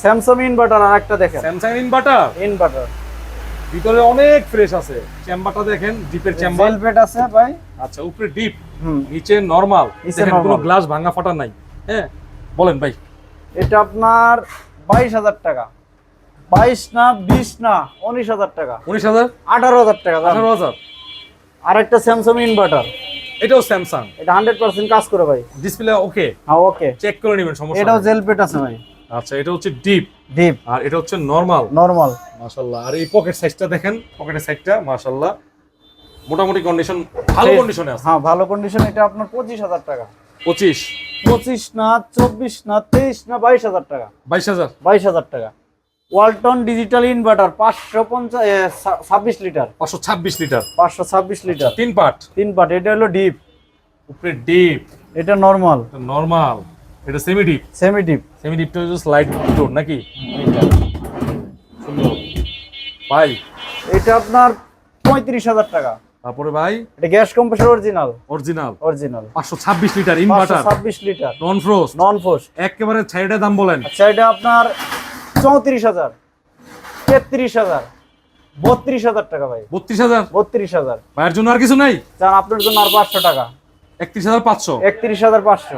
Samsung inverter আর একটা দেখেন, Samsung inverter. Inverter ভিতরে অনেক ফ্রেশ আছে, চেম্বারটা দেখেন, ডিপের চেম্বার। ভেলভেট আছে ভাই। আচ্ছা, উপরে ডিপ, হুম, নিচে নরমাল, নিচে দেখেন কোনো normal। গ্লাস ভাঙা ফাটা নাই। হ্যাঁ, বলেন ভাই। এটা আপনার 22,000 টাকা। 22 না 20 না 19,000 টাকা, 19,000, 18,000 টাকা দাম। 18,000। আর একটা স্যামসাং ইনভার্টার, এটাও স্যামসাং, এটা 100% কাজ করে ভাই। ডিসপ্লে ওকে, হ্যাঁ ওকে। চেক করে নেবেন, সমস্যা এটাও নেই। জেলপেট আছে ভাই। আচ্ছা, এটা হচ্ছে ডিপ ডিপ, আর এটা হচ্ছে নরমাল। নরমাল। মাশাআল্লাহ। আর এই পকেট সাইজটা দেখেন, পকেটের সাইজটা মাশাআল্লাহ মোটামুটি কন্ডিশন, ভালো কন্ডিশনে আছে। হ্যাঁ ভালো কন্ডিশন। এটা আপনার 25,000 টাকা। 25, 25 না 24 না 23 না 22,000 টাকা। 22,000, 22,000 টাকা। Walton digital inverter 526 litre, 526 litre, 526 litre, 3 part. 3 part. এটা হলো ডিপ, উপরে ডিপ, এটা নরমাল, নরমাল, এটা semi deep. Semi deep. Semi ডিপটা হচ্ছে স্লাইড ডোর নাকি? সুন্দর ভাই। এটা আপনার 35,000 টাকা। তারপরে ভাই, এটা gas compressor original, original original 526 litre inverter, 526 litre, non frost, non force. একেবারে ছাইড়া দাম বলেন। আচ্ছা এটা আপনার 34,000, 33,000, 32,000 টাকা ভাই। 32,000। 32,000। ভাইয়ের জন্য আর কিছু নাই? চান আপনার জন্য আর 500 টাকা, 31,500। 31,500।